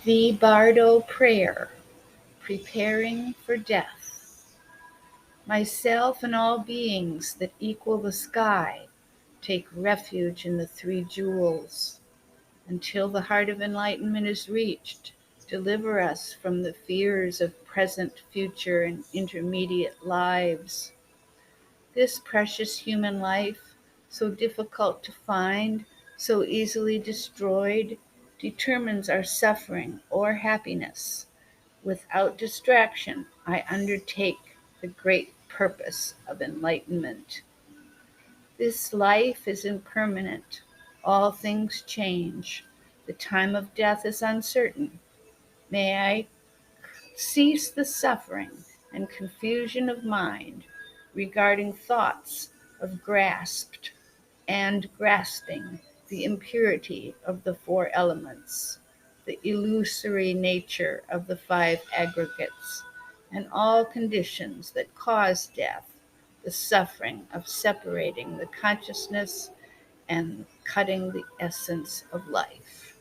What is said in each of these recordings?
The Bardo Prayer, Preparing for Death. Myself and all beings that equal the sky take refuge in the three jewels. Until the heart of enlightenment is reached, deliver us from the fears of present, future, and intermediate lives. This precious human life, so difficult to find, so easily destroyed, determines our suffering or happiness. Without distraction, I undertake the great purpose of enlightenment. This life is impermanent. All things change. The time of death is uncertain. May I cease the suffering and confusion of mind regarding thoughts of grasped and grasping the impurity of the four elements, the illusory nature of the five aggregates, and all conditions that cause death, the suffering of separating the consciousness and cutting the essence of life.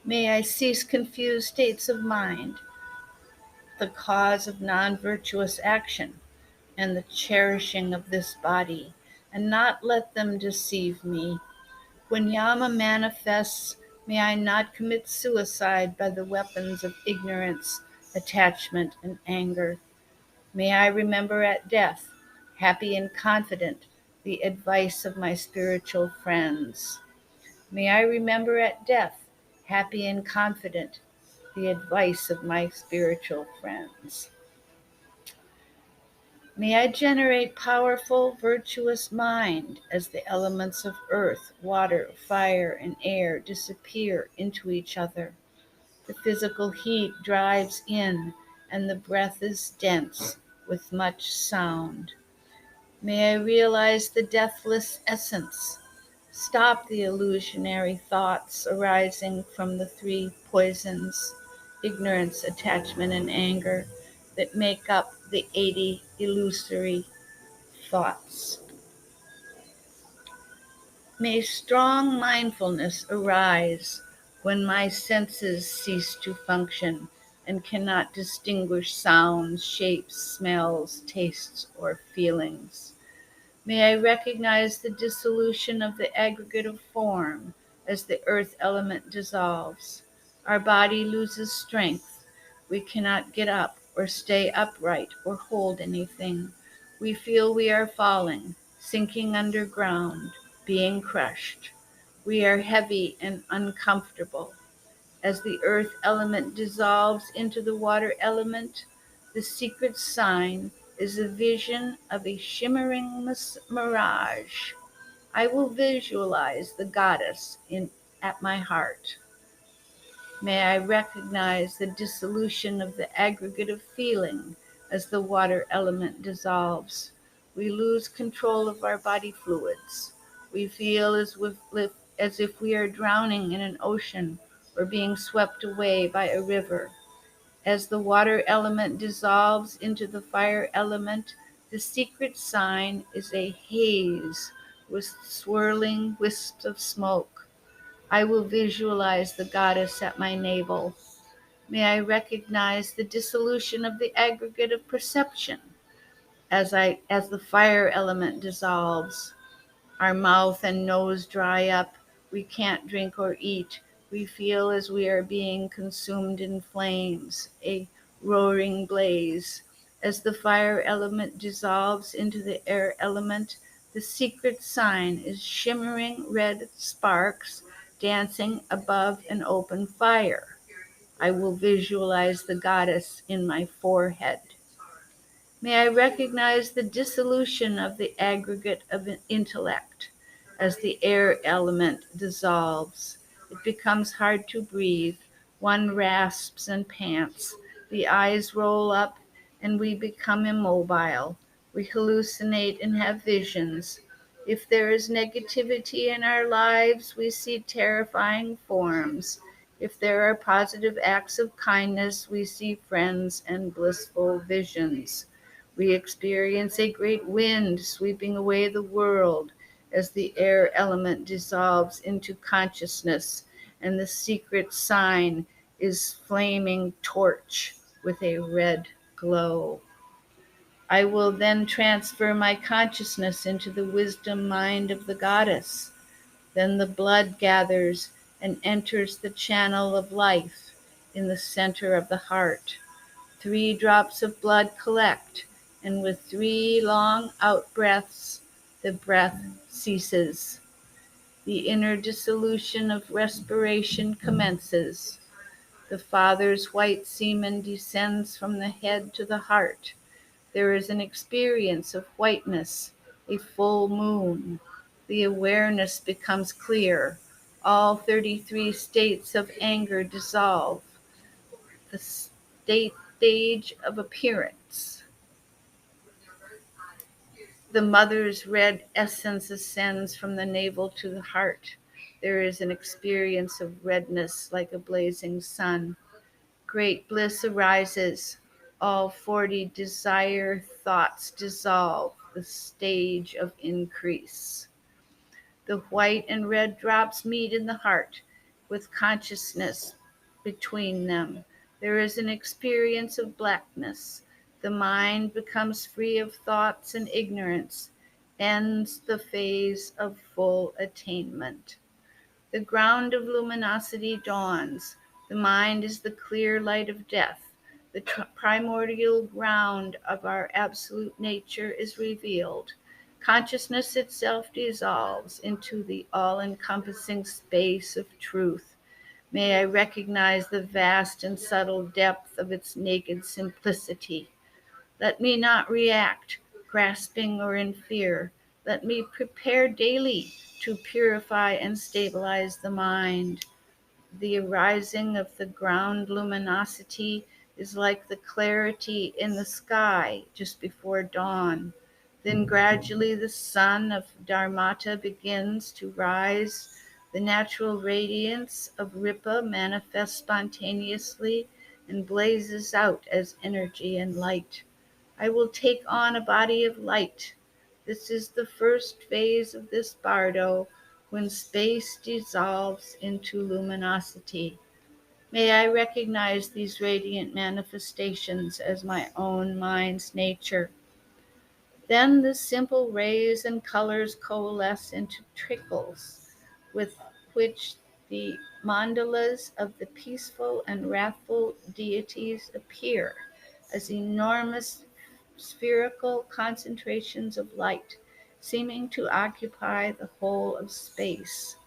May I cease confused states of mind, the cause of non-virtuous action, and the cherishing of this body, and not let them deceive me. When Yama manifests, may I not commit suicide by the weapons of ignorance, attachment, and anger. May I remember at death, happy and confident, the advice of my spiritual friends. May I remember at death, happy and confident, the advice of my spiritual friends. May I generate powerful, virtuous mind as the elements of earth, water, fire, and air disappear into each other. The physical heat drives in, and the breath is dense with much sound. May I realize the deathless essence. Stop the illusionary thoughts arising from the three poisons, ignorance, attachment, and anger, that make up the 80 illusory thoughts. May strong mindfulness arise when my senses cease to function and cannot distinguish sounds, shapes, smells, tastes, or feelings. May I recognize the dissolution of the aggregate of form as the earth element dissolves. Our body loses strength. We cannot get up or stay upright or hold anything. We feel we are falling, sinking underground, being crushed. We are heavy and uncomfortable. As the earth element dissolves into the water element, the secret sign is a vision of a shimmering mirage. I will visualize the goddess at my heart. May I recognize the dissolution of the aggregate of feeling as the water element dissolves. We lose control of our body fluids. We feel as if we are drowning in an ocean or being swept away by a river. As the water element dissolves into the fire element, the secret sign is a haze with swirling wisps of smoke. I will visualize the goddess at my navel. May I recognize the dissolution of the aggregate of perception as the fire element dissolves. Our mouth and nose dry up. We can't drink or eat. We feel as we are being consumed in flames, a roaring blaze. As the fire element dissolves into the air element, the secret sign is shimmering red sparks dancing above an open fire. I will visualize the goddess in my forehead. May I recognize the dissolution of the aggregate of an intellect. As the air element dissolves, it becomes hard to breathe. One rasps and pants. The eyes roll up and we become immobile. We hallucinate and have visions. If there is negativity in our lives, we see terrifying forms. If there are positive acts of kindness, we see friends and blissful visions. We experience a great wind sweeping away the world as the air element dissolves into consciousness and the secret sign is flaming torch with a red glow. I will then transfer my consciousness into the wisdom mind of the goddess. Then the blood gathers and enters the channel of life in the center of the heart. 3 drops of blood collect, and with 3 long out-breaths, the breath ceases. The inner dissolution of respiration commences. The Father's white semen descends from the head to the heart. There is an experience of whiteness, a full moon. The awareness becomes clear. All 33 states of anger dissolve. The stage of appearance. The mother's red essence ascends from the navel to the heart. There is an experience of redness like a blazing sun. Great bliss arises. All 40 desire thoughts dissolve. The stage of increase. The white and red drops meet in the heart with consciousness between them. There is an experience of blackness. The mind becomes free of thoughts and ignorance, ends the phase of full attainment. The ground of luminosity dawns. The mind is the clear light of death. The primordial ground of our absolute nature is revealed. Consciousness itself dissolves into the all-encompassing space of truth. May I recognize the vast and subtle depth of its naked simplicity. Let me not react, grasping or in fear. Let me prepare daily to purify and stabilize the mind. The arising of the ground luminosity is like the clarity in the sky just before dawn. Then gradually the sun of Dharmata begins to rise. The natural radiance of Ripa manifests spontaneously and blazes out as energy and light. I will take on a body of light. This is the first phase of this bardo, when space dissolves into luminosity. May I recognize these radiant manifestations as my own mind's nature. Then the simple rays and colors coalesce into trickles, with which the mandalas of the peaceful and wrathful deities appear as enormous spherical concentrations of light, seeming to occupy the whole of space.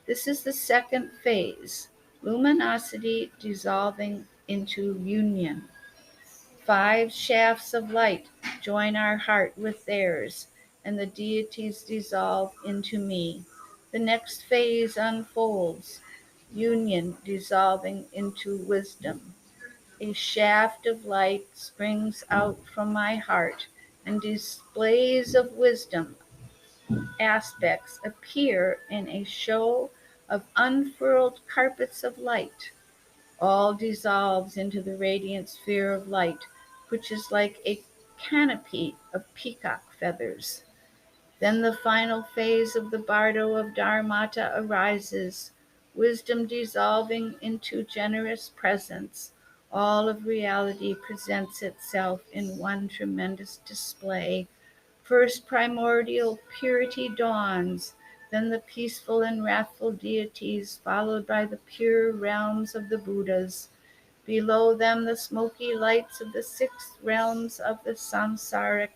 This is the second phase, luminosity dissolving into union. 5 shafts of light join our heart with theirs, and the deities dissolve into me. The next phase unfolds, union dissolving into wisdom. A shaft of light springs out from my heart, and displays of wisdom aspects appear in a show of unfurled carpets of light. All dissolves into the radiant sphere of light, which is like a canopy of peacock feathers. Then the final phase of the bardo of Dharmata arises, wisdom dissolving into generous presence. All of reality presents itself in one tremendous display. First primordial purity dawns, then the peaceful and wrathful deities, followed by the pure realms of the Buddhas. Below them the smoky lights of the 6 realms of the samsaric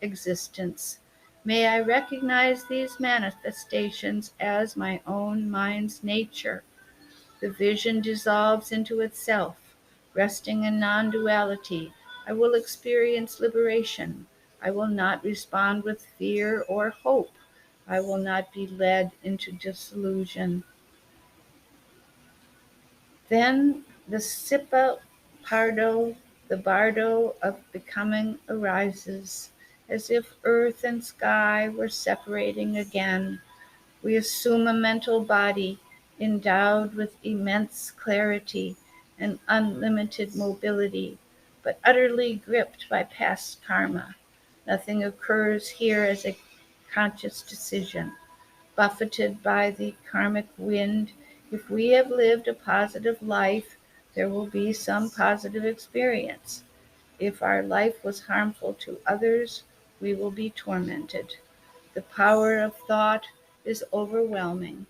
existence. May I recognize these manifestations as my own mind's nature. The vision dissolves into itself. Resting in non-duality, I will experience liberation. I will not respond with fear or hope. I will not be led into disillusion. Then the Sipa Pardo, the bardo of becoming arises, as if earth and sky were separating again. We assume a mental body endowed with immense clarity and unlimited mobility, but utterly gripped by past karma. Nothing occurs here as a conscious decision. Buffeted by the karmic wind, If we have lived a positive life, there will be some positive experience. If our life was harmful to others, we will be tormented. The power of thought is overwhelming.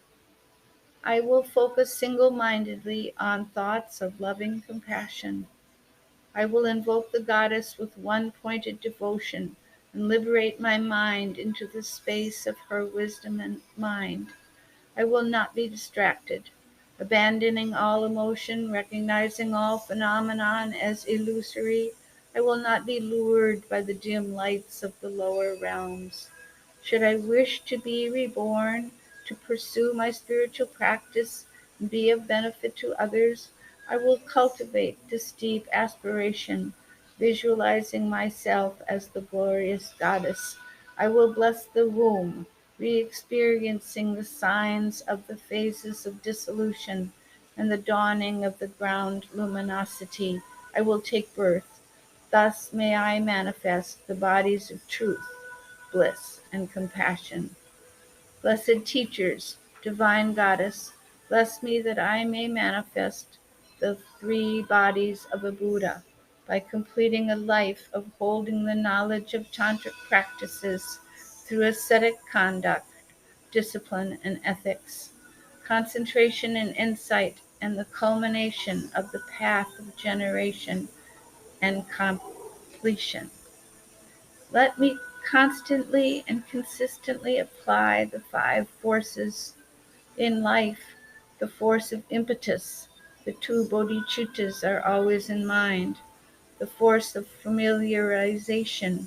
I will focus single-mindedly on thoughts of loving compassion. I will invoke the goddess with one-pointed devotion and liberate my mind into the space of her wisdom and mind. I will not be distracted. Abandoning all emotion, recognizing all phenomenon as illusory, I will not be lured by the dim lights of the lower realms. Should I wish to be reborn, to pursue my spiritual practice and be of benefit to others, I will cultivate this deep aspiration, visualizing myself as the glorious goddess. I will bless the womb, re-experiencing the signs of the phases of dissolution and the dawning of the ground luminosity. I will take birth. Thus may I manifest the bodies of truth, bliss, and compassion. Blessed teachers, divine goddess, bless me that I may manifest the three bodies of a Buddha by completing a life of holding the knowledge of tantric practices through ascetic conduct, discipline, and ethics, concentration and insight, and the culmination of the path of generation and completion. Let me constantly and consistently apply the five forces in life. The force of impetus, the two bodhicittas are always in mind. The force of familiarization,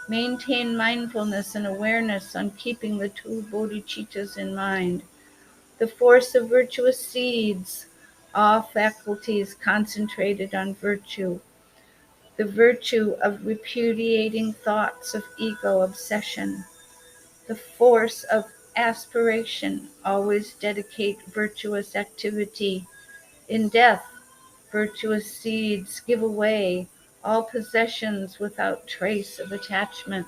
maintain mindfulness and awareness on keeping the two bodhicittas in mind. The force of virtuous seeds, all faculties concentrated on virtue. The virtue of repudiating thoughts of ego obsession. The force of aspiration, always dedicate virtuous activity. In death, virtuous seeds give away all possessions without trace of attachment.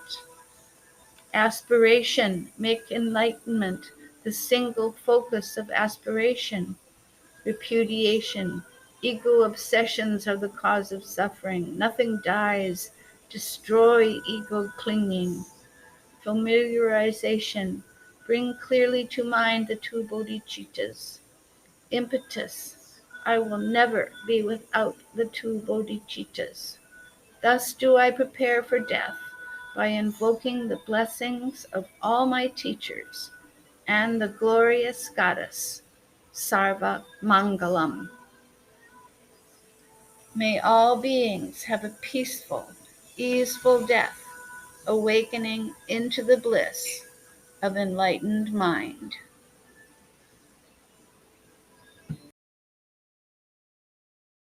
Aspiration, make enlightenment the single focus of aspiration. Repudiation, ego obsessions are the cause of suffering. Nothing dies. Destroy ego clinging. Familiarization, bring clearly to mind the two bodhicittas. Impetus, I will never be without the two bodhicittas. Thus do I prepare for death by invoking the blessings of all my teachers and the glorious goddess, Sarva Mangalam. May all beings have a peaceful, easeful death, awakening into the bliss of enlightened mind.